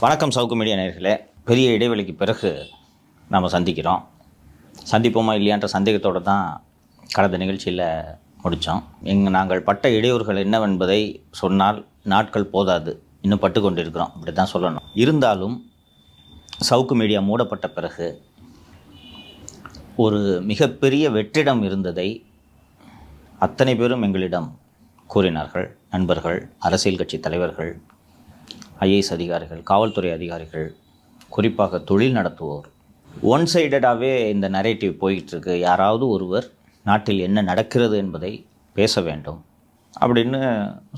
வணக்கம் சவுக்கு மீடியா நேயர்களே. பெரிய இடைவெளிக்கு பிறகு நாம் சந்திக்கிறோம். சந்திப்போமா இல்லையான்ற சந்தேகத்தோடு தான் கடந்த நிகழ்ச்சியில் முடித்தோம். நாங்கள் பட்ட இடையூறுகள் என்னவென்பதை சொன்னால் நாட்கள் போதாது, இன்னும் பட்டு கொண்டிருக்கிறோம், அப்படி தான் சொல்லணும். இருந்தாலும் சவுக்கு மீடியா மூடப்பட்ட பிறகு ஒரு மிகப்பெரிய வெற்றிடம் இருந்ததை அத்தனை பேரும் எங்களிடம் கூறினார்கள். நண்பர்கள், அரசியல் கட்சி தலைவர்கள், ஐஏஎஸ் அதிகாரிகள், காவல்துறை அதிகாரிகள், குறிப்பாக தொழில் நடத்துவோர். ஒன் சைடடாகவே இந்த நரேட்டிவ் போயிட்டுருக்கு. யாராவது ஒருவர் நாட்டில் என்ன நடக்கிறது என்பதை பேச வேண்டும் அப்படின்னு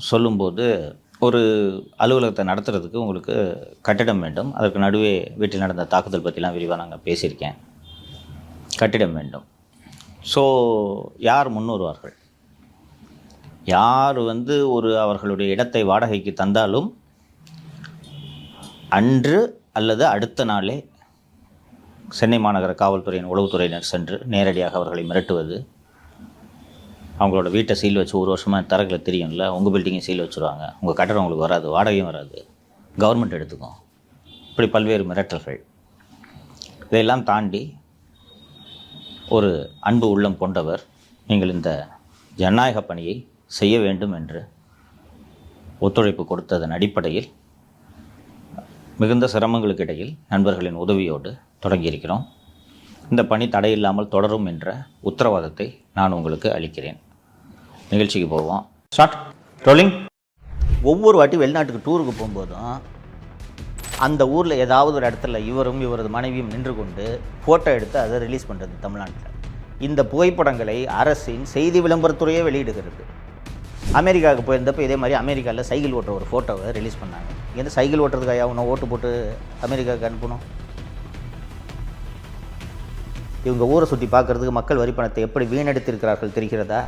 சொல்லும்போது, ஒரு அலுவலகத்தை நடத்துகிறதுக்கு உங்களுக்கு கட்டிடம் வேண்டும். அதற்கு நடுவே வீட்டில் நடந்த தாக்குதல் பற்றிலாம் விரிவாக நாங்கள் பேசியிருக்கேன். கட்டிடம் வேண்டும். ஸோ யார் முன்வருவார்கள்? யார் அவர்களுடைய இடத்தை வாடகைக்கு தந்தாலும் அன்று அல்லது அடுத்த நாளே சென்னை மாநகர காவல்துறையின் உளவுத்துறையினர் சென்று நேரடியாக அவர்களை மிரட்டுவது, அவங்களோட வீட்டை சீல் வச்சு ஒரு வருஷமாக தரகளை தெரியும்ல, உங்கள் பில்டிங்கை சீல் வச்சுருவாங்க, உங்கள் கட்டடம் உங்களுக்கு வராது, வாடகையும் வராது, கவர்மெண்ட் எடுத்துக்கும், இப்படி பல்வேறு மிரட்டல்கள். இதையெல்லாம் தாண்டி ஒரு அன்பு உள்ளம் கொண்டவர், நீங்கள் இந்த ஜனநாயக பணியை செய்ய வேண்டும் என்று ஒத்துழைப்பு கொடுத்ததன் அடிப்படையில் மிகுந்த சிரமங்களுக்கு இடையில் நண்பர்களின் உதவியோடு தொடங்கியிருக்கிறோம். இந்த பணி தடையில்லாமல் தொடரும் என்ற உத்தரவாதத்தை நான் உங்களுக்கு அளிக்கிறேன். நிகழ்ச்சிக்கு போவோம். Start rolling. ஒவ்வொரு வாட்டி வெளிநாட்டுக்கு டூருக்கு போகும்போதும் அந்த ஊரில் ஏதாவது ஒரு இடத்துல இவரும் இவரது மனைவியும் நின்று கொண்டு ஃபோட்டோ எடுத்து அதை ரிலீஸ் பண்ணுறது தமிழ்நாட்டில். இந்த புகைப்படங்களை அரசின் செய்தி விளம்பரத்துறையே வெளியிடுகிறது. அமெரிக்காவுக்கு போயிருந்தப்போ இதே மாதிரி அமெரிக்காவில் சைக்கிள் ஓட்டுற ஒரு ஃபோட்டோவை ரிலீஸ் பண்ணாங்க. இங்கேருந்து சைக்கிள் ஓட்டுறதுக்காக அவனை ஓட்டு போட்டு அமெரிக்காவுக்கு அனுப்பணும்? இவங்க ஊரை சுற்றி பார்க்குறதுக்கு மக்கள் வரி பணத்தை எப்படி வீணெடுத்திருக்கிறார்கள் தெரிகிறதா?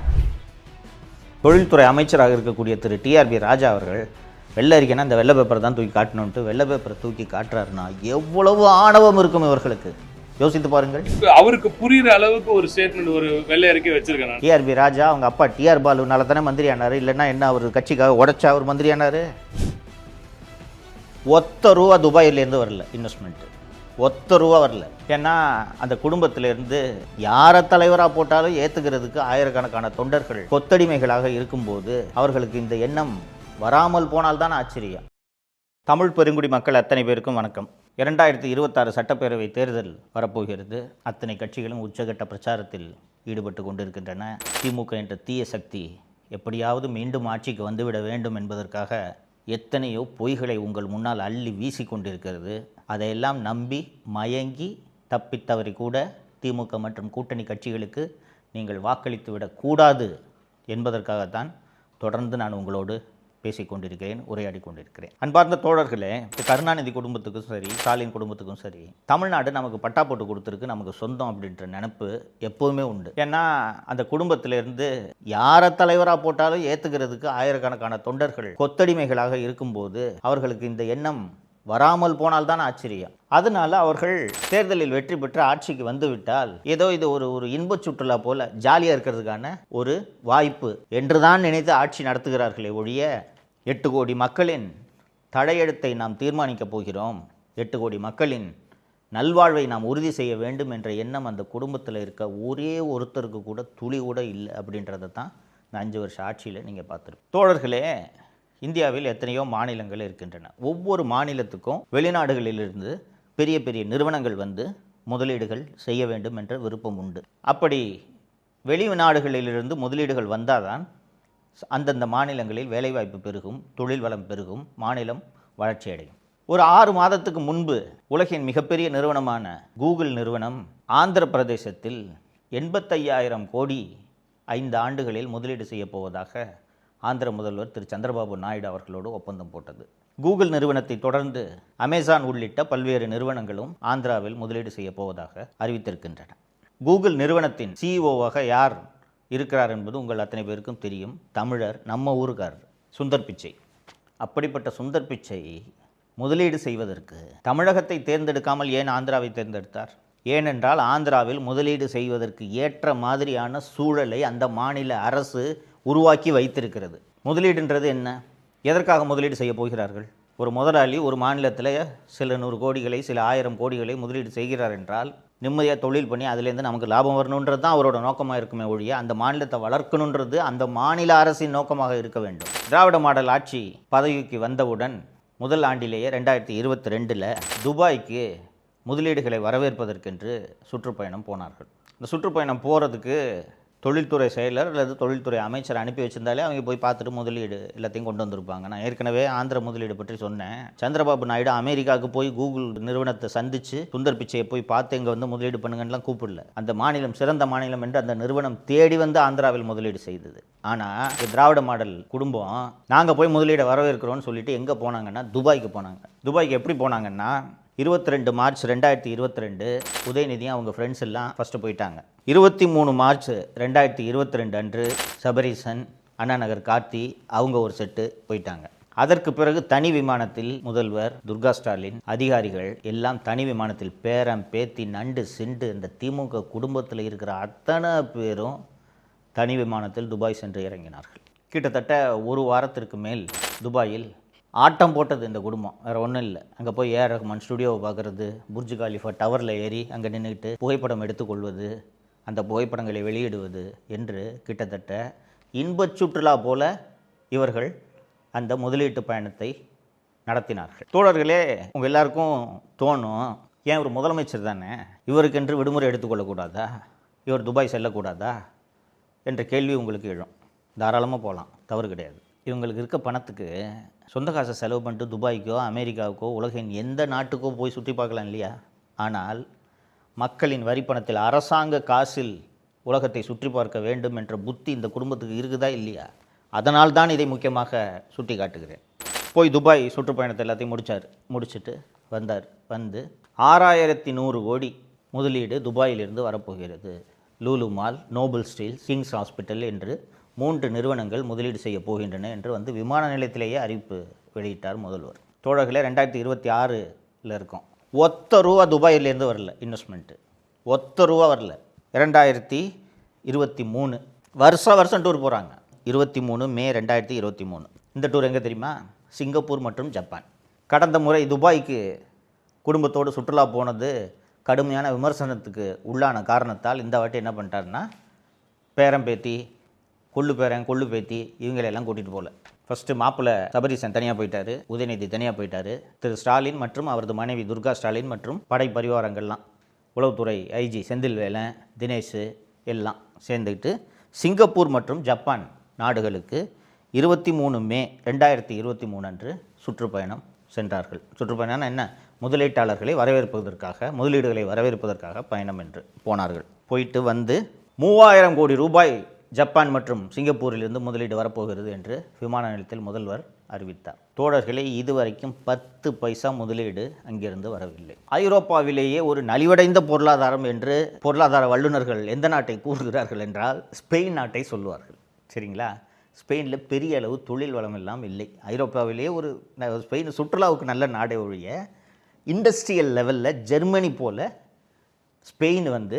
தொழில்துறை அமைச்சராக இருக்கக்கூடிய திரு டிஆர்பி ராஜா அவர்கள் வெள்ளை அறிக்கைன்னா அந்த வெள்ளை பேப்பரை தான் தூக்கி காட்டணுன்ட்டு வெள்ளை பேப்பரை தூக்கி காட்டுறாருன்னா எவ்வளவு ஆணவம் இருக்கும் இவர்களுக்கு, யோசித்து பாருங்கள். அவருக்கு புரியுற அளவுக்கு ஒரு ஸ்டேட்மெண்ட், ஒரு வெள்ளை அறிக்கை வச்சிருக்கேன். டிஆர்பி ராஜா அவங்க அப்பா டிஆர் பாலுனால தானே மந்திரி ஆனார், இல்லைன்னா என்ன அவர் கட்சிக்காக உடைச்சா அவர் மந்திரி ஆனார்? ₹1 துபாயிலேருந்து வரல இன்வெஸ்ட்மெண்ட்டு, ₹1 வரல. ஏன்னா அந்த குடும்பத்திலேருந்து யாரை தலைவராக போட்டாலும் ஏற்றுக்கிறதுக்கு ஆயிரக்கணக்கான தொண்டர்கள் கொத்தடிமைகளாக இருக்கும்போது அவர்களுக்கு இந்த எண்ணம் வராமல் போனால்தான் ஆச்சரியம். தமிழ் பெருங்குடி மக்கள் அத்தனை பேருக்கும் வணக்கம். 2026 சட்டப்பேரவை தேர்தல் வரப்போகிறது. அத்தனை கட்சிகளும் உச்சகட்ட பிரச்சாரத்தில் ஈடுபட்டு கொண்டிருக்கின்றன. திமுக என்ற தீய சக்தி எப்படியாவது மீண்டும் ஆட்சிக்கு வந்துவிட வேண்டும் என்பதற்காக எத்தனையோ பொய்களை உங்கள் முன்னால் அள்ளி வீசி கொண்டிருக்கிறது. அதையெல்லாம் நம்பி மயங்கி தப்பித்தவரை கூட திமுக மற்றும் கூட்டணி கட்சிகளுக்கு நீங்கள் வாக்களித்து விடக்கூடாது என்பதற்காகத்தான் தொடர்ந்து நான் உங்களோடு பேசிக்கொண்டிருக்கிறேன், உரையாடி கொண்டிருக்கிறேன். அன்பார்ந்த தோழர்களே, கருணாநிதி குடும்பத்துக்கும் சரி, ஸ்டாலின் குடும்பத்துக்கும் சரி, தமிழ்நாடு நமக்கு பட்டா போட்டு கொடுத்துருக்கு, நமக்கு சொந்தம் அப்படின்ற நினைப்பு எப்போதுமே உண்டு. ஏன்னா அந்த குடும்பத்திலேருந்து யாரை தலைவராக போட்டாலும் ஏற்றுக்கிறதுக்கு ஆயிரக்கணக்கான தொண்டர்கள் கொத்தடிமைகளாக இருக்கும்போது அவர்களுக்கு இந்த எண்ணம் வராமல் போனால்தான் ஆச்சரியம். அதனால அவர்கள் தேர்தலில் வெற்றி பெற்று ஆட்சிக்கு வந்துவிட்டால் ஏதோ இது ஒரு இன்பச் சுற்றுலா போல ஜாலியாக இருக்கிறதுக்கான ஒரு வாய்ப்பு என்றுதான் நினைத்து ஆட்சி நடத்துகிறார்களே ஒழிய 8 கோடி மக்களின் தலையெழுத்தை நாம் தீர்மானிக்கப் போகிறோம், 8 கோடி மக்களின் நல்வாழ்வை நாம் உறுதி செய்ய வேண்டும் என்ற எண்ணம் அந்த குடும்பத்தில் இருக்க ஒரே ஒருத்தருக்கு கூட துளி கூட இல்லை அப்படின்றத தான் இந்த 5 வருஷ ஆட்சியில் நீங்கள் பார்த்துருப்போம். தோழர்களே, இந்தியாவில் எத்தனையோ மாநிலங்கள் இருக்கின்றன. ஒவ்வொரு மாநிலத்துக்கும் வெளிநாடுகளிலிருந்து பெரிய பெரிய நிறுவனங்கள் முதலீடுகள் செய்ய வேண்டும் என்ற விருப்பம் உண்டு. அப்படி வெளிநாடுகளிலிருந்து முதலீடுகள் வந்தால் தான் அந்தந்த மாநிலங்களில் வேலைவாய்ப்பு பெருகும், தொழில் வளம் பெருகும், மாநிலம் வளர்ச்சி அடையும். ஒரு 6 மாதத்துக்கு முன்பு உலகின் மிகப்பெரிய நிறுவனமான கூகுள் நிறுவனம் ஆந்திர பிரதேசத்தில் 85,000 கோடி 5 ஆண்டுகளில் முதலீடு செய்ய போவதாக ஆந்திர முதல்வர் திரு சந்திரபாபு நாயுடு அவர்களோடு ஒப்பந்தம் போட்டது. கூகுள் நிறுவனத்தை தொடர்ந்து அமேசான் உள்ளிட்ட பல்வேறு நிறுவனங்களும் ஆந்திராவில் முதலீடு செய்ய போவதாக அறிவித்திருக்கின்றன. கூகுள் நிறுவனத்தின் சிஇஓவாக யார் இருக்கிறார் என்பது உங்கள் அத்தனை பேருக்கும் தெரியும். தமிழர், நம்ம ஊருக்காரர் சுந்தர் பிச்சை. அப்படிப்பட்ட சுந்தர் பிச்சை முதலீடு செய்வதற்கு தமிழகத்தை தேர்ந்தெடுக்காமல் ஏன் ஆந்திராவை தேர்ந்தெடுத்தார்? ஏனென்றால் ஆந்திராவில் முதலீடு செய்வதற்கு ஏற்ற மாதிரியான சூழலை அந்த மாநில அரசு உருவாக்கி வைத்திருக்கிறது. முதலீடுன்றது என்ன? எதற்காக முதலீடு செய்ய போகிறார்கள்? ஒரு முதலாளி ஒரு மாநிலத்தில் சில 100 கோடிகளை சில 1000 கோடிகளை முதலீடு செய்கிறார் என்றால் நிம்மதியாக தொழில் பண்ணி அதுலேருந்து நமக்கு லாபம் வரணுன்றது தான் அவரோட நோக்கமாக இருக்குமே ஒழிய அந்த மாநிலத்தை வளர்க்கணுன்றது அந்த மாநில அரசின் நோக்கமாக இருக்க வேண்டும். திராவிட மாடல் ஆட்சி பதவிக்கு வந்தவுடன் முதல் ஆண்டிலேயே 2022 துபாய்க்கு முதலீடுகளை வரவேற்பதற்கென்று சுற்றுப்பயணம் போனார்கள். இந்த சுற்றுப்பயணம் போகிறதுக்கு தொழில்துறை செயலர் அல்லது தொழில்துறை அமைச்சர் அனுப்பி வச்சிருந்தாலே அவங்க போய் பார்த்துட்டு முதலீடு எல்லாத்தையும் கொண்டு வந்திருப்பாங்க. நான் ஏற்கனவே ஆந்திர முதலீடு பற்றி சொன்னேன். சந்திரபாபு நாயுடு அமெரிக்காவுக்கு போய் கூகுள் நிறுவனத்தை சந்தித்து சுந்தர் பிச்சையை போய் பார்த்து இங்கே வந்து முதலீடு பண்ணுங்கன்னுலாம் கூப்பிடல. அந்த மாநிலம் சிறந்த மாநிலம் என்று அந்த நிறுவனம் தேடி வந்து ஆந்திராவில் முதலீடு செய்தது. ஆனால் திராவிட மாடல் குடும்பம் நாங்கள் போய் முதலீடை வரவேற்கிறோன்னு சொல்லிட்டு எங்கே போனாங்கன்னா துபாய்க்கு போனாங்க. துபாய்க்கு எப்படி போனாங்கன்னா 22 மார்ச் 2022 உதயநிதியும் அவங்க ஃப்ரெண்ட்ஸ் எல்லாம் ஃபஸ்ட்டு போயிட்டாங்க. 23 மார்ச் 2022 அன்று சபரீசன், அண்ணா நகர் கார்த்தி அவங்க ஒரு செட்டு போயிட்டாங்க. அதற்கு பிறகு தனி விமானத்தில் முதல்வர், துர்கா ஸ்டாலின், அதிகாரிகள் எல்லாம் தனி விமானத்தில் பேரம் பேத்தி நண்டு சிண்டு இந்த திமுக குடும்பத்தில் இருக்கிற அத்தனை பேரும் தனி விமானத்தில் துபாய் சென்று இறங்கினார்கள். கிட்டத்தட்ட ஒரு வாரத்திற்கு மேல் துபாயில் ஆட்டம் போட்டது இந்த குடும்பம். வேறு ஒன்றும் இல்லை. அங்கே போய் ஏஆர் ரஹ்மான் ஸ்டுடியோவை பார்க்குறது, புர்ஜ் காலிஃபா டவரில் ஏறி அங்கே நின்றுக்கிட்டு புகைப்படம் எடுத்துக்கொள்வது, அந்த புகைப்படங்களை வெளியிடுவது என்று கிட்டத்தட்ட இன்பச் சுற்றுலா போல இவர்கள் அந்த முதலீட்டு பயணத்தை நடத்தினார்கள். தோழர்களே, உங்கள் எல்லாருக்கும் தோணும், ஏன் ஒரு முதலமைச்சர் தானே, இவருக்கென்று விடுமுறை எடுத்துக்கொள்ளக்கூடாதா, இவர் துபாய் செல்லக்கூடாதா என்ற கேள்வி உங்களுக்கு எழும். தாராளமாக போகலாம், தவறு கிடையாது. இவங்களுக்கு இருக்க பணத்துக்கு சொந்த காசை செலவு பண்ணிட்டு துபாய்க்கோ அமெரிக்காவுக்கோ உலகின் எந்த நாட்டுக்கோ போய் சுற்றி பார்க்கலாம் இல்லையா? ஆனால் மக்களின் வரிப்பணத்தில் அரசாங்க காசில் உலகத்தை சுற்றி பார்க்க வேண்டும் என்ற புத்தி இந்த குடும்பத்துக்கு இருக்குதா இல்லையா? அதனால் தான் இதை முக்கியமாக சுட்டி காட்டுகிறேன். போய் துபாய் சுற்றுப்பயணத்தை எல்லாத்தையும் முடிச்சுட்டு வந்தார். வந்து 6100 கோடி முதலீடு துபாயிலிருந்து வரப்போகிறது. Lulu mall, Nobel steel, Kings hospital என்று 3 நிறுவனங்கள் முதலீடு செய்ய போகின்றன என்று வந்து விமான நிலையத்திலேயே அறிவிப்பு வெளியிட்டார் முதல்வர். தோழர்களே, 2026 இருக்கோம். ஒத்த ரூபா துபாயிலேருந்து வரல இன்வெஸ்ட்மெண்ட்டு, ஒத்த ரூபா வரல. 2023 வருஷம் டூர் போகிறாங்க. 23 மே 2023 இந்த டூர் எங்கே தெரியுமா? சிங்கப்பூர் மற்றும் ஜப்பான். கடந்த முறை துபாய்க்கு குடும்பத்தோடு சுற்றுலா போனது கடுமையான விமர்சனத்துக்கு உள்ளான காரணத்தால் இந்த வாட்டி என்ன பண்ணிட்டாருன்னா, பேரம்பேத்தி, கொள்ளு பேரன், கொள்ளு பேத்தி இவங்களெல்லாம் கூட்டிகிட்டு போகல. ஃபஸ்ட்டு மாப்பிள்ளை சபரீசன் தனியாக போயிட்டார், உதயநிதி தனியாக போயிட்டார். திரு ஸ்டாலின் மற்றும் அவரது மனைவி துர்கா ஸ்டாலின் மற்றும் படை பரிவாரங்கள்லாம், உளவுத்துறை ஐஜி செந்தில்வேலன், தினேஷ் எல்லாம் சேர்ந்துக்கிட்டு சிங்கப்பூர் மற்றும் ஜப்பான் நாடுகளுக்கு 23 மே 2023 அன்று சுற்றுப்பயணம் சென்றார்கள். சுற்றுப்பயணம் என்ன? முதலீட்டாளர்களை வரவேற்பதற்காக, முதலீடுகளை வரவேற்பதற்காக பயணம் என்று போனார்கள். போயிட்டு வந்து 3000 கோடி ரூபாய் ஜப்பான் மற்றும் சிங்கப்பூரிலிருந்து முதலீடு வரப்போகிறது என்று விமான நிலையத்தில் முதல்வர் அறிவித்தார். தோழர்களே, இதுவரைக்கும் 10 பைசா முதலீடு அங்கிருந்து வரவில்லை. ஐரோப்பாவிலேயே ஒரு நலிவடைந்த பொருளாதாரம் என்று பொருளாதார வல்லுநர்கள் எந்த நாட்டை கூறுகிறார்கள் என்றால் ஸ்பெயின் நாட்டை சொல்லுவார்கள். சரிங்களா? ஸ்பெயினில் பெரிய அளவு தொழில் வளம் எல்லாம் இல்லை. ஐரோப்பாவிலேயே ஒரு ஸ்பெயின் சுற்றுலாவுக்கு நல்ல நாடே ஒழிய இண்டஸ்ட்ரியல் லெவலில் ஜெர்மனி போல் ஸ்பெயின் வந்து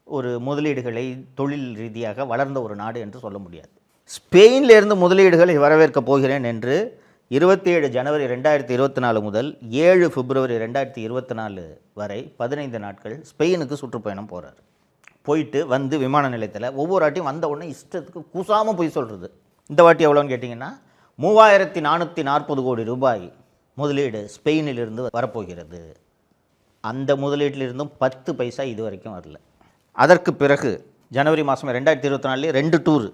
ஒரு முதலீடுகளை தொழில் ரீதியாக வளர்ந்த ஒரு நாடு என்று சொல்ல முடியாது. ஸ்பெயினிலிருந்து முதலீடுகளை வரவேற்கப் போகிறேன் என்று 27 ஜனவரி 2024 முதல் 7 பிப்ரவரி 2024 வரை 15 நாட்கள் ஸ்பெயினுக்கு சுற்றுப்பயணம் போகிறார். போயிட்டு வந்து விமான நிலையத்தில் ஒவ்வொரு வாட்டியும் வந்த உடனே இஷ்டத்துக்கு கூசாமல் போய் சொல்கிறது. இந்த வாட்டி எவ்வளோன்னு கேட்டிங்கன்னா 3440 கோடி ரூபாய் முதலீடு ஸ்பெயினிலிருந்து வரப்போகிறது. அந்த முதலீட்டிலிருந்தும் 10 பைசா இது வரைக்கும் வரல. அதற்கு பிறகு ஜனவரி மாதம் 2024 2 டூர்,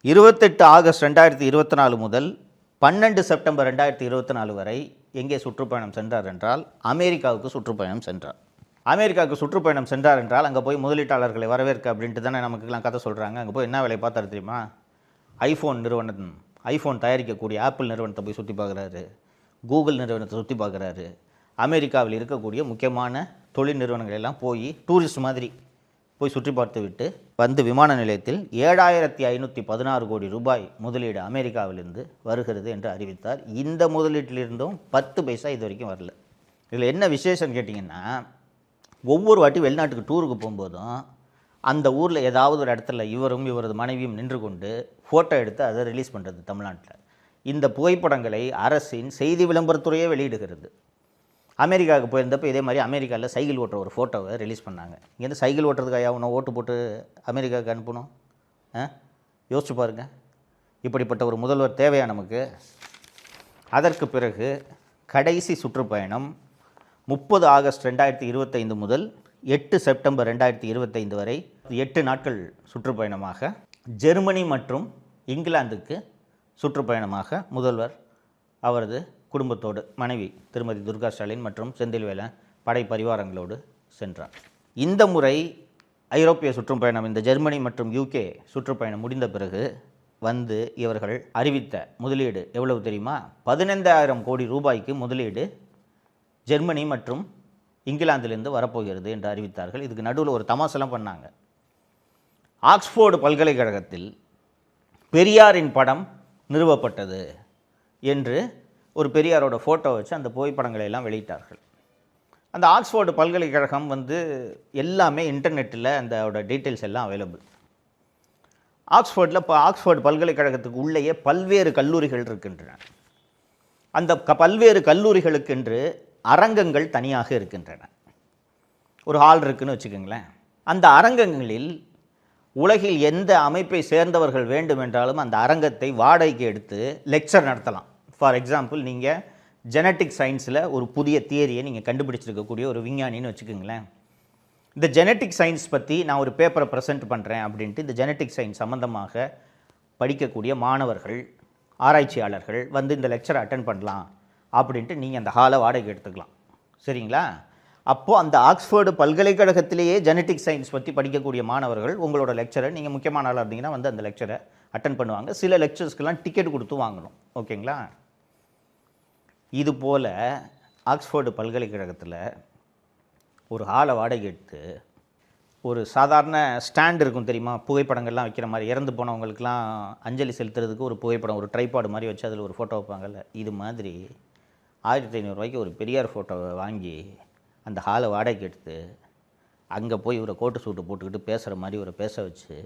28 ஆகஸ்ட் 2024 முதல் 12 செப்டம்பர் 2024 வரை எங்கே சுற்றுப்பயணம் சென்றார் என்றால் அமெரிக்காவுக்கு சுற்றுப்பயணம் சென்றார். அமெரிக்காவுக்கு சுற்றுப்பயணம் சென்றார் என்றால் அங்கே போய் முதலீட்டாளர்களை வரவேற்க அப்படின்ட்டு தானே நமக்குலாம் கதை சொல்கிறாங்க. அங்கே போய் என்ன வேலை பார்த்தாரு தெரியுமா? ஐஃபோன் தயாரிக்கக்கூடிய ஆப்பிள் நிறுவனத்தை போய் சுற்றி பார்க்குறாரு, கூகுள் நிறுவனத்தை சுற்றி பார்க்குறாரு. அமெரிக்காவில் இருக்கக்கூடிய முக்கியமான தொழில் நிறுவனங்கள் எல்லாம் போய் டூரிஸ்ட் மாதிரி போய் சுற்றி பார்த்து விட்டு வந்து விமான நிலையத்தில் 7516 கோடி ரூபாய் முதலீடு அமெரிக்காவிலிருந்து வருகிறது என்று அறிவித்தார். இந்த முதலீட்டிலிருந்தும் 10 பைசா இது வரைக்கும் வரல. இதில் என்ன விசேஷம் கேட்டிங்கன்னா, ஒவ்வொரு வாட்டி வெளிநாட்டுக்கு டூருக்கு போகும்போதும் அந்த ஊரில் ஏதாவது ஒரு இடத்துல இவரும் இவரது மனைவியும் நின்று கொண்டு ஃபோட்டோ எடுத்து அதை ரிலீஸ் பண்ணுறது தமிழ்நாட்டில். இந்த புகைப்படங்களை அரசின் செய்தி விளம்பரத்துறையே வெளியிடுகிறது. அமெரிக்காவுக்கு போயிருந்தப்போ இதே மாதிரி அமெரிக்காவில் சைக்கிள் ஓட்டுற ஒரு ஃபோட்டோவை ரிலீஸ் பண்ணாங்க. இங்கேருந்து சைக்கிள் ஓட்டுறதுக்கு ஐயா ஒன்று ஓட்டு போட்டு அமெரிக்காவுக்கு அனுப்பணும்? யோசிச்சு பாருங்கள். இப்படிப்பட்ட ஒரு முதல்வர் தேவையா நமக்கு? அதற்கு பிறகு கடைசி சுற்றுப்பயணம் 30 ஆகஸ்ட் 2025 முதல் 8 செப்டம்பர் 2025 வரை 8 நாட்கள் சுற்றுப்பயணமாக ஜெர்மனி மற்றும் இங்கிலாந்துக்கு சுற்றுப்பயணமாக முதல்வர் அவரது குடும்பத்தோடு மனைவி திருமதி துர்கா ஸ்டாலின் மற்றும் செந்தில்வேலன் படை பரிவாரங்களோடு சென்றார். இந்த முறை ஐரோப்பிய சுற்றுப்பயணம், இந்த ஜெர்மனி மற்றும் யூகே சுற்றுப்பயணம் முடிந்த பிறகு வந்து இவர்கள் அறிவித்த முதலீடு எவ்வளவு தெரியுமா? 15,000 கோடி ரூபாய்க்கு முதலீடு ஜெர்மனி மற்றும் இங்கிலாந்திலிருந்து வரப்போகிறது என்று அறிவித்தார்கள். இதுக்கு நடுவில் ஒரு தமாசெல்லாம் பண்ணாங்க. ஆக்ஸ்போர்டு பல்கலைக்கழகத்தில் பெரியாரின் படம் நிறுவப்பட்டது என்று ஒரு பெரியாரோட ஃபோட்டோ வச்சு அந்த புகைப்படங்களை எல்லாம் வெளியிட்டார்கள். அந்த ஆக்ஸ்போர்டு பல்கலைக்கழகம் வந்து எல்லாமே இன்டர்நெட்டில் அதோட டீட்டெயில்ஸ் எல்லாம் அவைலபிள். ஆக்ஸ்போர்டில் இப்போ ஆக்ஸ்போர்டு பல்கலைக்கழகத்துக்கு உள்ளேயே பல்வேறு கல்லூரிகள் இருக்கின்றன. அந்த பல்வேறு கல்லூரிகளுக்கென்று அரங்கங்கள் தனியாக இருக்கின்றன. ஒரு ஹால் இருக்குன்னு வச்சுக்கோங்களேன். அந்த அரங்கங்களில் உலகில் எந்த அமைப்பை சேர்ந்தவர்கள் வேண்டுமென்றாலும் அந்த அரங்கத்தை வாடகைக்கு எடுத்து லெக்சர் நடத்தலாம். ஃபார் எக்ஸாம்பிள், நீங்கள் ஜெனட்டிக் சயின்ஸில் ஒரு புதிய தியரியை நீங்கள் கண்டுபிடிச்சிருக்கக்கூடிய ஒரு விஞ்ஞானின்னு வச்சுக்கோங்களேன். இந்த ஜெனட்டிக் சயின்ஸ் பற்றி நான் ஒரு பேப்பரை ப்ரெசென்ட் பண்ணுறேன் அப்படின்ட்டு இந்த ஜெனட்டிக் சயின்ஸ் சம்மந்தமாக படிக்கக்கூடிய மாணவர்கள், ஆராய்ச்சியாளர்கள் வந்து இந்த லெக்சரை அட்டென்ட் பண்ணலாம் அப்படின்ட்டு நீங்கள் அந்த ஹாலை வாடகை எடுத்துக்கலாம். சரிங்களா? அப்போது அந்த ஆக்ஸ்ஃபோர்டு பல்கலைக்கழகத்திலேயே ஜெனட்டிக் சயின்ஸ் பற்றி படிக்கக்கூடிய மாணவர்கள் உங்களோட லெக்சரை, நீங்கள் முக்கியமான ஆளாக இருந்தீங்கன்னா வந்து அந்த லெக்சரை அட்டென்ட் பண்ணுவாங்க. சில லெக்சர்ஸ்க்கெல்லாம் டிக்கெட் கொடுத்து வாங்கணும். ஓகேங்களா? இதுபோல் ஆக்ஸ்ஃபோர்டு பல்கலைக்கழகத்தில் ஒரு ஹாலை வாடகை எடுத்து ஒரு சாதாரண ஸ்டாண்ட் இருக்கும் தெரியுமா, புகைப்படங்கள்லாம் வைக்கிற மாதிரி, இறந்து போனவங்களுக்கெல்லாம் அஞ்சலி செலுத்துறதுக்கு ஒரு புகைப்படம், ஒரு ட்ரைபாடு மாதிரி வச்சு அதில் ஒரு ஃபோட்டோ வைப்பாங்கல்ல, இது மாதிரி 1500 ரூபாய்க்கு ஒரு பெரியார் ஃபோட்டோவை வாங்கி அந்த ஹாலை வாடகைக்கு எடுத்து அங்கே போய் இவரை கோட்டு சூட்டு போட்டுக்கிட்டு பேசுகிற மாதிரி இவரை பேச வச்சு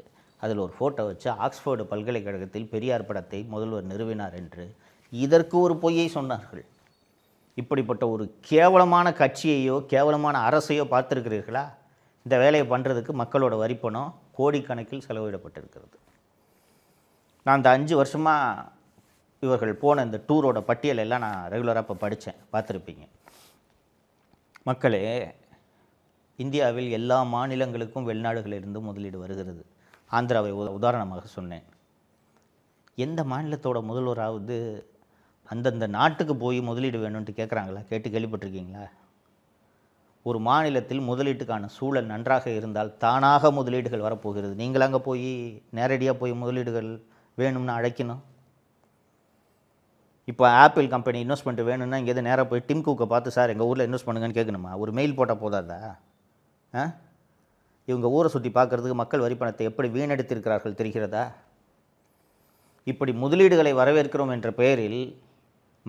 அதில் ஒரு ஃபோட்டோ வச்சு ஆக்ஸ்ஃபோர்டு பல்கலைக்கழகத்தில் பெரியார் படத்தை முதல்வர் நிறுவினார் என்று இதற்கு ஒரு பொய்யை சொன்னார்கள். இப்படிப்பட்ட ஒரு கேவலமான கட்சியையோ கேவலமான அரசையோ பார்த்துருக்கிறீர்களா? இந்த வேலையை பண்ணுறதுக்கு மக்களோட வரிப்பணம் கோடிக்கணக்கில் செலவிடப்பட்டிருக்கிறது. நான் இந்த 5 வருஷமாக இவர்கள் போன இந்த டூரோட பட்டியல் எல்லாம் நான் ரெகுலராக இப்போ படித்தேன், பார்த்துருப்பீங்க. மக்களே, இந்தியாவில் எல்லா மாநிலங்களுக்கும் வெளிநாடுகளிலிருந்து முதலீடு வருகிறது. ஆந்திராவை உதாரணமாக சொன்னேன். எந்த மாநிலத்தோட முதல்வராவது அந்தந்த நாட்டுக்கு போய் முதலீடு வேணும்ன்ட்டு கேட்குறாங்களா? கேட்டு கேள்விப்பட்டிருக்கீங்களா? ஒரு மாநிலத்தில் முதலீட்டுக்கான சூழல் நன்றாக இருந்தால் தானாக முதலீடுகள் வரப்போகிறது. நீங்கள் அங்கே போய் நேரடியாக போய் முதலீடுகள் வேணும்னு அழைக்கணும். இப்போ ஆப்பிள் கம்பெனி இன்வெஸ்ட்மெண்ட் வேணும்னா இங்கேருந்து நேராக போய் டிம் குக்கை பார்த்து, சார் எங்கள் ஊரில் இன்வெஸ்ட் பண்ணுங்கன்னு கேட்கணுமா? ஒரு மெயில் போட்டால் போதாதா? இவங்க ஊரை சுற்றி பார்க்குறதுக்கு மக்கள் வரிப்பணத்தை எப்படி வீணடித்திருக்கிறார்கள் தெரிகிறதா? இப்படி முதலீடுகளை வரவேற்கிறோம் என்ற பெயரில்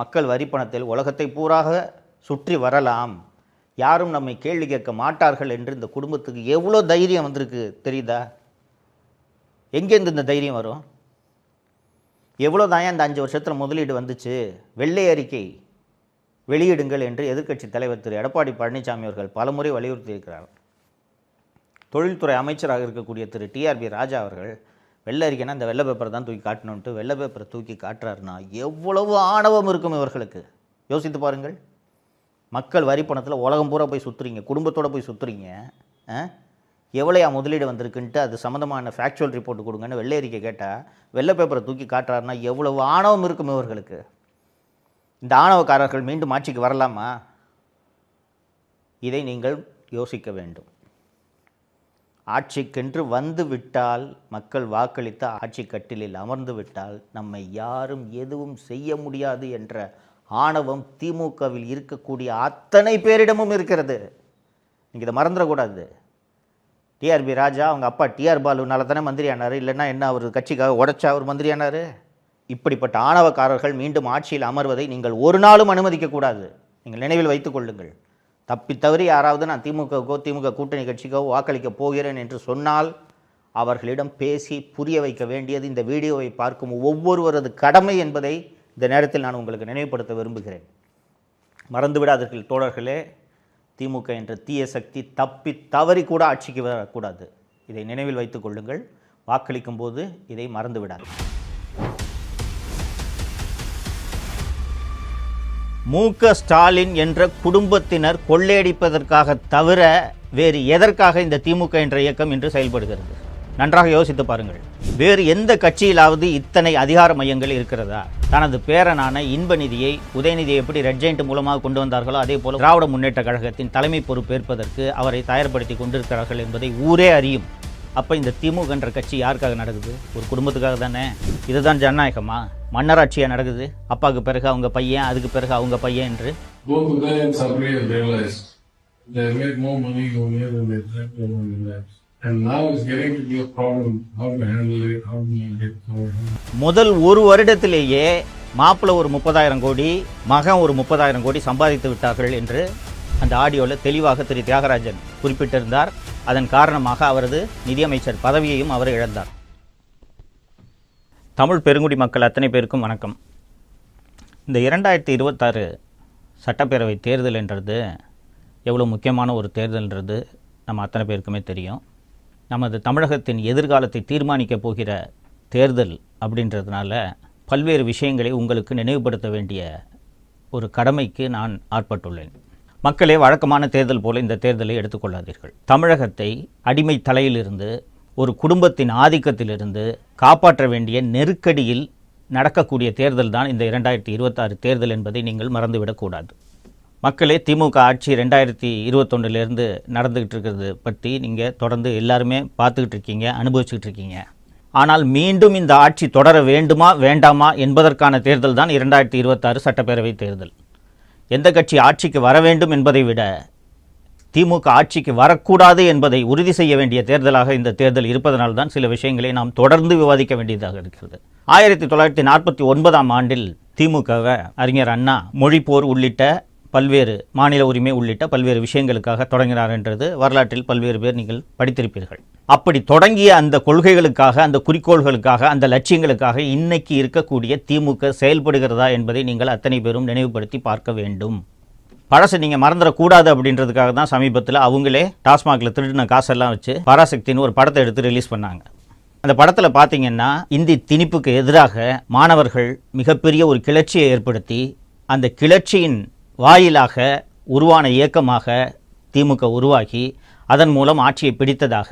மக்கள் வரிப்பணத்தில் உலகத்தை பூராக சுற்றி வரலாம், யாரும் நம்மை கேள்வி கேட்க மாட்டார்கள் என்று இந்த குடும்பத்துக்கு எவ்வளோ தைரியம் வந்திருக்கு தெரியுதா? எங்கேருந்து இந்த தைரியம் வரும்? எவ்வளோ தான் இந்த 5 வருஷத்தில் முதலீடு வந்துச்சு? வெள்ளை அறிக்கை வெளியிடுங்கள் என்று எதிர்க்கட்சி தலைவர் திரு எடப்பாடி பழனிசாமி அவர்கள் பலமுறை வலியுறுத்தியிருக்கிறார். தொழில்துறை அமைச்சராக இருக்கக்கூடிய திரு டிஆர்பி ராஜா அவர்கள் வெள்ளை அறிக்கைனா இந்த வெள்ளை பேப்பரை தான் தூக்கி காட்டணுன்ட்டு வெள்ளை பேப்பரை தூக்கி காட்டுறாருன்னா எவ்வளவு ஆணவம் இருக்கும் இவர்களுக்கு? யோசித்து பாருங்கள். மக்கள் வரி பணத்தில் உலகம் பூரா போய் சுற்றுறீங்க, குடும்பத்தோடு போய் சுற்றுறீங்க. எவ்வளையா முதலீடு வந்திருக்குன்ட்டு அது சம்மந்தமான ஃபேக்சுவல் ரிப்போர்ட் கொடுங்கன்னு வெள்ளை அறிக்கை கேட்டால் வெள்ளை பேப்பரை தூக்கி காட்டுறாருன்னா எவ்வளவு ஆணவம் இருக்கும் இவர்களுக்கு? இந்த ஆணவக்காரர்கள் மீண்டும் ஆட்சிக்கு வரலாமா? இதை நீங்கள் யோசிக்க வேண்டும். ஆட்சிக்கென்று வந்து விட்டால், மக்கள் வாக்களித்த ஆட்சி கட்டிலில் அமர்ந்து விட்டால் நம்மை யாரும் எதுவும் செய்ய முடியாது என்ற ஆணவம் திமுகவில் இருக்கக்கூடிய அத்தனை பேரிடமும் இருக்கிறது. நீங்கள் இதை மறந்துடக்கூடாது. டிஆர்பி ராஜா அவங்க அப்பா டிஆர் பாலுனால தானே மந்திரி ஆனார், இல்லைன்னா என்ன அவர் கட்சிக்காக உடைச்சா அவர் மந்திரி ஆனார்? இப்படிப்பட்ட ஆணவக்காரர்கள் மீண்டும் ஆட்சியில் அமர்வதை நீங்கள் ஒரு நாளும் அனுமதிக்கக்கூடாது. நீங்கள் நினைவில் வைத்துக் கொள்ளுங்கள். தப்பி தவறி யாராவது நான் திமுகவுக்கோ திமுக கூட்டணி கட்சிக்கோ வாக்களிக்க போகிறேன் என்று சொன்னால் அவர்களிடம் பேசி புரிய வைக்க வேண்டியது இந்த வீடியோவை பார்க்கும் ஒவ்வொருவரது கடமை என்பதை இந்த நேரத்தில் நான் உங்களுக்கு நினைவுபடுத்த விரும்புகிறேன். மறந்துவிடாதீர்கள் தோழர்களே, திமுக என்ற தீய சக்தி தப்பி தவறி கூட ஆட்சிக்கு வரக்கூடாது. இதை நினைவில் வைத்துக் கொள்ளுங்கள். வாக்களிக்கும் போது இதை மறந்து விடாது. மு.க. ஸ்டாலின் என்ற குடும்பத்தினர் கொள்ளையடிப்பதற்காக தவிர வேறு எதற்காக இந்த திமுக என்ற இயக்கம் இன்று செயல்படுகிறது? நன்றாக யோசித்து பாருங்கள். வேறு எந்த கட்சியிலாவது இத்தனை அதிகார மையங்கள் இருக்கிறதா? தனது பேரனான இன்பநிதியை, உதயநிதியை எப்படி ரெட் ஜெயண்ட் மூலமாக கொண்டு வந்தார்களோ அதே போல திராவிட முன்னேற்ற கழகத்தின் தலைமை பொறுப்பேற்பதற்கு அவரை தயார்படுத்தி கொண்டிருக்கிறார்கள் என்பதை ஊரே அறியும். அப்போ இந்த திமுக என்ற கட்சி யாருக்காக நடக்குது? ஒரு குடும்பத்துக்காக தானே. இதுதான் ஜனநாயகமா? மன்னராட்சியாக நடக்குது. அப்பாவுக்கு பிறகு அவங்க பையன், அதுக்கு பிறகு அவங்க பையன் என்று. முதல் ஒரு வருடத்திலேயே மாப்பிள்ளை ஒரு 30,000 கோடி, மகன் ஒரு 30,000 கோடி சம்பாதித்து விட்டார்கள் என்று அந்த ஆடியோவில் தெளிவாக திரு தியாகராஜன் குறிப்பிட்டிருந்தார். அதன் காரணமாக அவரது நிதியமைச்சர் பதவியையும் அவர் இழந்தார். தமிழ் பெருங்குடி மக்கள் அத்தனை பேருக்கும் வணக்கம். இந்த 2026 சட்டப்பேரவை தேர்தல் என்றது எவ்வளோ முக்கியமான ஒரு தேர்தல்ன்றது நம்ம அத்தனை பேருக்குமே தெரியும். நமது தமிழகத்தின் எதிர்காலத்தை தீர்மானிக்கப் போகிற தேர்தல் அப்படின்றதுனால பல்வேறு விஷயங்களை உங்களுக்கு நினைவுபடுத்த வேண்டிய ஒரு கடமைக்கு நான் ஆட்பட்டுள்ளேன். மக்களே, வழக்கமான தேர்தல் போல இந்த தேர்தலை எடுத்துக்கொள்ளாதீர்கள். தமிழகத்தை அடிமை தலையிலிருந்து, ஒரு குடும்பத்தின் ஆதிக்கத்திலிருந்து காப்பாற்ற வேண்டிய நெருக்கடியில் நடக்கக்கூடிய தேர்தல் தான் இந்த 2026 தேர்தல் என்பதை நீங்கள் மறந்துவிடக்கூடாது. மக்களே, திமுக ஆட்சி 2021 நடந்துக்கிட்டு இருக்கிறது பற்றி நீங்கள் தொடர்ந்து எல்லாருமே பார்த்துக்கிட்டு இருக்கீங்க, அனுபவிச்சுக்கிட்டு இருக்கீங்க. ஆனால் மீண்டும் இந்த ஆட்சி தொடர வேண்டுமா வேண்டாமா என்பதற்கான தேர்தல் தான் 2026 சட்டப்பேரவை தேர்தல். எந்த கட்சி ஆட்சிக்கு வர வேண்டும் என்பதை விட திமுக ஆட்சிக்கு வரக்கூடாது என்பதை உறுதி செய்ய வேண்டிய தேர்தலாக இந்த தேர்தல் இருப்பதனால்தான் சில விஷயங்களை நாம் தொடர்ந்து விவாதிக்க வேண்டியதாக இருக்கிறது. 1949ஆம் ஆண்டில் திமுகவை அறிஞர் அண்ணா மொழிப்போர் உள்ளிட்ட பல்வேறு மாநில உரிமை உள்ளிட்ட பல்வேறு விஷயங்களுக்காக தொடங்கினார் என்றது வரலாற்றில் பல்வேறு பேர் நீங்கள் படித்திருப்பீர்கள். அப்படி தொடங்கிய அந்த கொள்கைகளுக்காக, அந்த குறிக்கோள்களுக்காக, அந்த லட்சியங்களுக்காக இன்னைக்கு இருக்கக்கூடிய திமுக செயல்படுகிறதா என்பதை நீங்கள் அத்தனை பேரும் நினைவுபடுத்தி பார்க்க வேண்டும். பழசை நீங்கள் மறந்துடக்கூடாது அப்படின்றதுக்காக தான் சமீபத்தில் அவங்களே டாஸ்மாகில் திருடின காசெல்லாம் வச்சு பராசக்தின்னு ஒரு படத்தை எடுத்து ரிலீஸ் பண்ணாங்க. அந்த படத்தில் பார்த்தீங்கன்னா இந்தி திணிப்புக்கு எதிராக மாணவர்கள் மிகப்பெரிய ஒரு கிளர்ச்சியை ஏற்படுத்தி அந்த கிளர்ச்சியின் வாயிலாக உருவான இயக்கமாக திமுக உருவாகி அதன் மூலம் ஆட்சியை பிடித்ததாக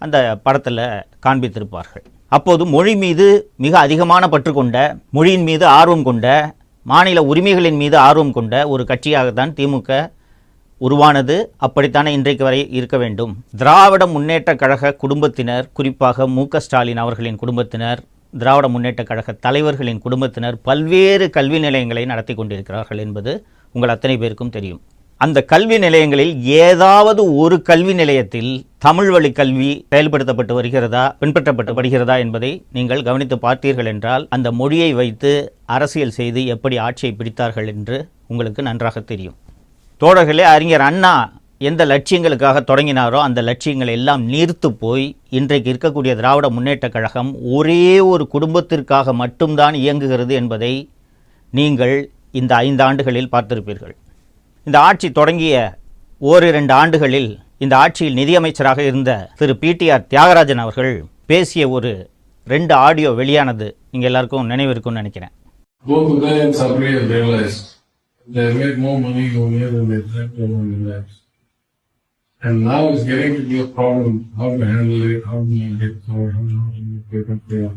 அந்த படத்தில் காண்பித்திருப்பார்கள். அப்போது மொழி மீது மிக அதிகமான பற்று கொண்ட, மொழியின் மீது ஆர்வம் கொண்ட, மாநில உரிமைகளின் மீது ஆர்வம் கொண்ட ஒரு கட்சியாகத்தான் திமுக உருவானது. அப்படித்தானே இன்றைக்கு வரை இருக்க வேண்டும். திராவிட முன்னேற்ற கழக குடும்பத்தினர், குறிப்பாக மு.க. ஸ்டாலின் அவர்களின் குடும்பத்தினர், திராவிட முன்னேற்ற கழக தலைவர்களின் குடும்பத்தினர் பல்வேறு கல்வி நிலையங்களை நடத்தி கொண்டிருக்கிறார்கள் என்பது உங்கள் அத்தனை பேருக்கும் தெரியும். அந்த கல்வி நிலையங்களில் ஏதாவது ஒரு கல்வி நிலையத்தில் தமிழ் வழி கல்வி செயல்படுத்தப்பட்டு வருகிறதா, பின்பற்றப்பட்டு வருகிறதா என்பதை நீங்கள் கவனித்து பார்த்தீர்கள் என்றால் அந்த மொழியை வைத்து அரசியல் செய்து எப்படி ஆட்சியை பிடித்தார்கள் என்று உங்களுக்கு நன்றாக தெரியும். தோழர்களே, அறிஞர் அண்ணா எந்த லட்சியங்களுக்காக தொடங்கினாரோ அந்த லட்சியங்கள் எல்லாம் நீர்த்து போய் இன்றைக்கு இருக்கக்கூடிய திராவிட முன்னேற்ற கழகம் ஒரே ஒரு குடும்பத்திற்காக மட்டும்தான் இயங்குகிறது என்பதை நீங்கள் இந்த 5 ஆண்டுகளில் பார்த்திருப்பீர்கள். இந்த ஆட்சி தொடங்கிய 1-2 ஆண்டுகளில் இந்த ஆட்சியில் நிதியமைச்சராக இருந்த திரு PTR தியாகராஜன் அவர்கள் பேசிய ஒரு 2 ஆடியோ வெளியானது நீங்கள் எல்லாருக்கும் நினைவிருக்கும்னு நினைக்கிறேன். And now it's getting to be a problem. How to handle it, how to make it, how to make it clear.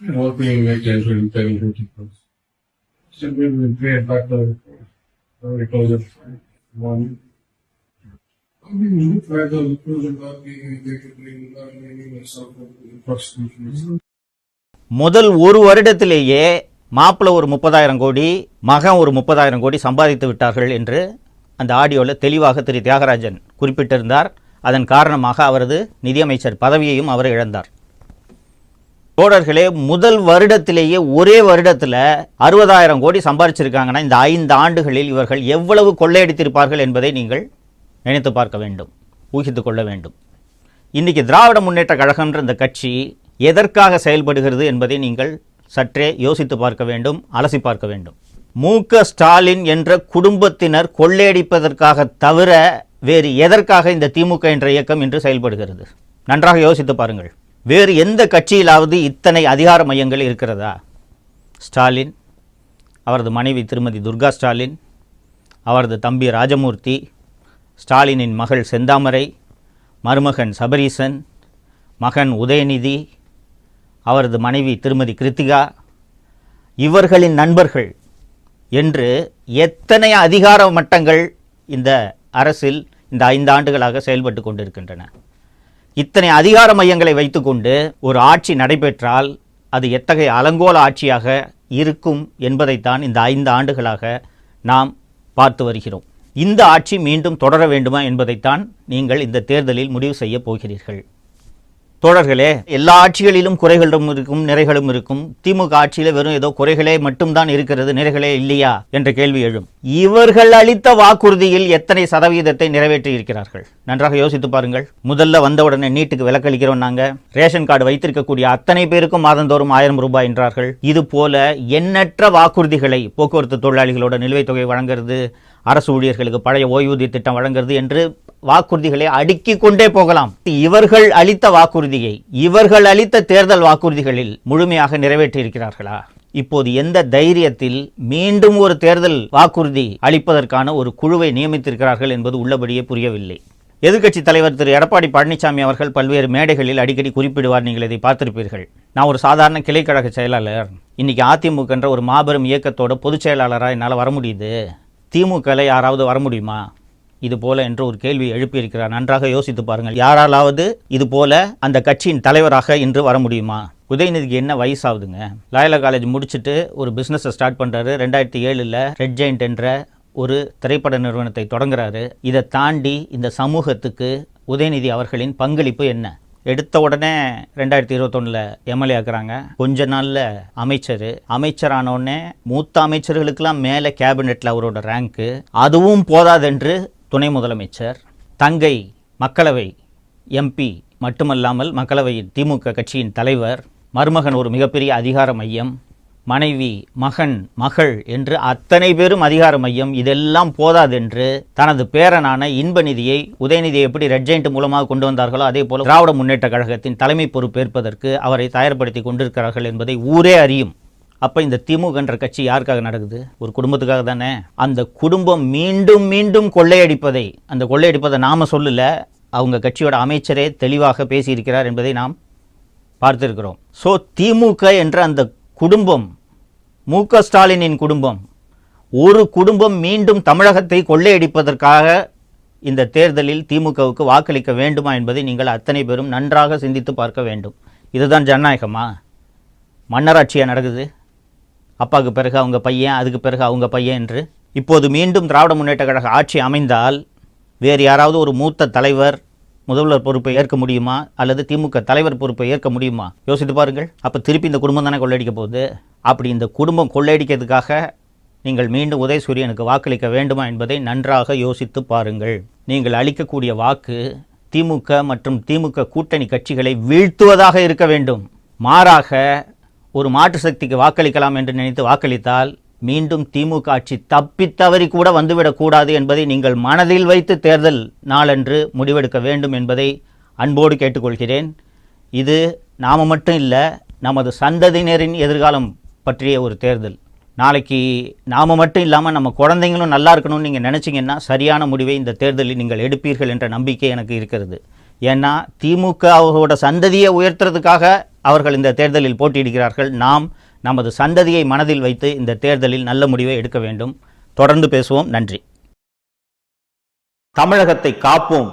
And what we make enter in 10-50%. Simply we create factor because of one. முதல் ஒரு வருடத்திலேயே மாப்பிள்ளை ஒரு 30,000 கோடி, மகன் ஒரு 30,000 கோடி சம்பாதித்து விட்டார்கள் என்று அந்த ஆடியோவில் தெளிவாக திரு தியாகராஜன் குறிப்பிட்டிருந்தார். அதன் காரணமாக அவரது நிதியமைச்சர் பதவியையும் அவர் இழந்தார். தோழர்களே, முதல் வருடத்திலேயே ஒரே வருடத்தில் 60,000 கோடி சம்பாதிச்சிருக்காங்கன்னா இந்த 5 ஆண்டுகளில் இவர்கள் எவ்வளவு கொள்ளையடித்திருப்பார்கள் என்பதை நீங்கள் நினைத்து பார்க்க வேண்டும், ஊகித்து கொள்ள வேண்டும். இன்றைக்கி திராவிட முன்னேற்ற கழகம்ன்ற இந்த கட்சி எதற்காக செயல்படுகிறது என்பதை நீங்கள் சற்றே யோசித்து பார்க்க வேண்டும், அலசி பார்க்க வேண்டும். மு.க. ஸ்டாலின் என்ற குடும்பத்தினர் கொள்ளையடிப்பதற்காக தவிர வேறு எதற்காக இந்த திமுக என்ற இயக்கம் இன்று செயல்படுகிறது? நன்றாக யோசித்து பாருங்கள். வேறு எந்த கட்சியிலாவது இத்தனை அதிகார மையங்கள் இருக்கிறதா? ஸ்டாலின், அவரது மனைவி திருமதி துர்கா ஸ்டாலின், அவரது தம்பி ராஜமூர்த்தி, ஸ்டாலினின் மகள் செந்தாமரை, மருமகன் சபரீசன், மகன் உதயநிதி, அவரது மனைவி திருமதி கிருத்திகா, இவர்களின் நண்பர்கள் என்று எத்தனை அதிகார மட்டங்கள் இந்த அரசில் இந்த 5 ஆண்டுகளாக செயல்பட்டு கொண்டிருக்கின்றன. இத்தனை அதிகார மையங்களை வைத்துக்கொண்டு ஒரு ஆட்சி நடைபெற்றால் அது எத்தகைய அலங்கோல ஆட்சியாக இருக்கும் என்பதைத்தான் இந்த 5 ஆண்டுகளாக நாம் பார்த்து வருகிறோம். இந்த ஆட்சி மீண்டும் தொடர வேண்டுமா என்பதைத்தான் நீங்கள் இந்த தேர்தலில் முடிவு செய்ய போகிறீர்கள். தோழர்களே, எல்லா ஆட்சிகளிலும் குறைகளும் இருக்கும், நிறைகளும் இருக்கும். திமுக ஆட்சியில் வெறும் ஏதோ குறைகளே மட்டும்தான் இருக்கிறது, நிறைகளே இல்லையா என்ற கேள்வி எழும். இவர்கள் அளித்த வாக்குறுதியில் எத்தனை சதவீதத்தை நிறைவேற்றி இருக்கிறார்கள்? நன்றாக யோசித்து பாருங்கள். முதல்ல வந்தவுடனே நீட்டுக்கு விலக்களிக்கிறோம், நாங்க ரேஷன் கார்டு வைத்திருக்கக்கூடிய அத்தனை பேருக்கும் மாதந்தோறும் 1000 ரூபாய் என்றார்கள். இது போல எண்ணற்ற வாக்குறுதிகளை, போக்குவரத்து தொழிலாளிகளோட நிலுவைத் தொகை வழங்குறது, அரசு ஊழியர்களுக்கு பழைய ஓய்வூதிய திட்டம் வழங்குறது என்று வாக்குறுதிகளை அடுக்கிக் கொண்டே போகலாம். இவர்கள் அளித்த வாக்குறுதியை, இவர்கள் அளித்த தேர்தல் வாக்குறுதிகளில் முழுமையாக நிறைவேற்றி இருக்கிறார்களா? இப்போது எந்த தைரியத்தில் மீண்டும் ஒரு தேர்தல் வாக்குறுதி அளிப்பதற்கான ஒரு குழுவை நியமித்திருக்கிறார்கள் என்பது உள்ளபடியே புரியவில்லை. எதிர்க்கட்சி தலைவர் திரு எடப்பாடி பழனிசாமி அவர்கள் பல்வேறு மேடைகளில் அடிக்கடி குறிப்பிடுவார், நீங்கள் இதை பார்த்திருப்பீர்கள். நான் ஒரு சாதாரண கிளைக்கழக செயலாளர், இன்னைக்கு அதிமுக என்ற ஒரு மாபெரும் இயக்கத்தோட பொதுச் செயலாளராக என்னால் வர முடியுது, திமுகவில் யாராவது வர முடியுமா இது போல என்று ஒரு கேள்வி எழுப்பியிருக்கிறார். நன்றாக யோசித்து பாருங்கள். யாராலாவது இது போல அந்த கட்சியின் தலைவராக இன்று வர முடியுமா? உதயநிதிக்கு என்ன வயசாகுதுங்க? லாயலா காலேஜ் முடிச்சுட்டு ஒரு பிஸ்னஸை ஸ்டார்ட் பண்ணுறாரு. 2007 ரெட் ஜெயண்ட் என்ற ஒரு திரைப்பட நிறுவனத்தை தொடங்குறாரு. இதை தாண்டி இந்த சமூகத்துக்கு உதயநிதி அவர்களின் பங்களிப்பு என்ன? எடுத்த உடனே 2021 எம்எல்ஏ ஆக்குறாங்க. கொஞ்ச நாளில் அமைச்சரானோடனே மூத்த அமைச்சர்களுக்கெல்லாம் மேலே கேபினெட்டில் அவரோட ரேங்க்கு. அதுவும் போதாதென்று துணை முதலமைச்சர், தங்கை மக்களவை எம்பி மட்டுமல்லாமல் மக்களவையின் திமுக கட்சியின் தலைவர், மருமகன் ஒரு மிகப்பெரிய அதிகார மையம், மனைவி, மகன், மகள் என்று அத்தனை பேரும் அதிகார மையம். இதெல்லாம் போதாதென்று தனது பேரனான இன்பநிதியை, உதயநிதியை எப்படி ரெட் ஜெயண்ட் மூலமாக கொண்டு வந்தார்களோ அதே போல திராவிட முன்னேற்ற கழகத்தின் தலைமை பொறுப்பேற்பதற்கு அவரை தயார்படுத்தி கொண்டிருக்கிறார்கள் என்பதை ஊரே அறியும். அப்போ இந்த திமுக என்ற கட்சி யாருக்காக நடக்குது? ஒரு குடும்பத்துக்காக தானே. அந்த குடும்பம் மீண்டும் மீண்டும் கொள்ளையடிப்பதை, அந்த கொள்ளையடிப்பதை நாம சொல்லல, அவங்க கட்சியோட அமைச்சரே தெளிவாக பேசியிருக்கிறார் என்பதை நாம் பார்த்திருக்கிறோம். ஸோ திமுக என்ற அந்த குடும்பம், மு.க. ஸ்டாலினின் குடும்பம், ஒரு குடும்பம் மீண்டும் தமிழகத்தை கொள்ளையடிப்பதற்காக இந்த தேர்தலில் திமுகவுக்கு வாக்களிக்க வேண்டுமா என்பதை நீங்கள் அத்தனை பேரும் நன்றாக சிந்தித்து பார்க்க வேண்டும். இதுதான் ஜனநாயகமா? மன்னராட்சியாக நடக்குது. அப்பாவுக்கு பிறகு அவங்க பையன், அதுக்கு பிறகு அவங்க பையன் என்று. இப்போது மீண்டும் திராவிட முன்னேற்ற கழக ஆட்சி அமைந்தால் வேறு யாராவது ஒரு மூத்த தலைவர் முதல்வர் பொறுப்பை ஏற்க முடியுமா? அல்லது திமுக தலைவர் பொறுப்பை ஏற்க முடியுமா? யோசித்து பாருங்கள். அப்போ திருப்பி இந்த குடும்பம் தானே கொள்ளையடிக்க போகுது. அப்படி இந்த குடும்பம் கொள்ளையடிக்கிறதுக்காக நீங்கள் மீண்டும் உதயசூரியனுக்கு வாக்களிக்க வேண்டுமா என்பதை நன்றாக யோசித்து பாருங்கள். நீங்கள் அளிக்கக்கூடிய வாக்கு திமுக மற்றும் திமுக கூட்டணி கட்சிகளை வீழ்த்துவதாக இருக்க வேண்டும். மாறாக ஒரு மாற்று சக்திக்கு வாக்களிக்கலாம் என்று நினைத்து வாக்களித்தால் மீண்டும் திமுக ஆட்சி தப்பித்தவறி கூட வந்துவிடக்கூடாது என்பதை நீங்கள் மனதில் வைத்து தேர்தல் நாளன்று முடிவெடுக்க வேண்டும் என்பதை அன்போடு கேட்டுக்கொள்கிறேன். இது நாம் மட்டும் இல்லை, நமது சந்ததியினரின் எதிர்காலம் பற்றிய ஒரு தேர்தல். நாளைக்கு நாம் மட்டும் இல்லாமல் நம்ம குழந்தைங்களும் நல்லா இருக்கணும்னு நீங்கள் நினச்சிங்கன்னா சரியான முடிவை இந்த தேர்தலில் நீங்கள் எடுப்பீர்கள் என்ற நம்பிக்கை எனக்கு இருக்கிறது. ஏன்னா திமுக அவர்களோட சந்ததியை உயர்த்துறதுக்காக அவர்கள் இந்த தேர்தலில் போட்டியிடுகிறார்கள். நாம் நமது சந்ததியை மனதில் வைத்து இந்த தேர்தலில் நல்ல முடிவை எடுக்க வேண்டும். தொடர்ந்து பேசுவோம். நன்றி. தமிழகத்தை காப்போம்.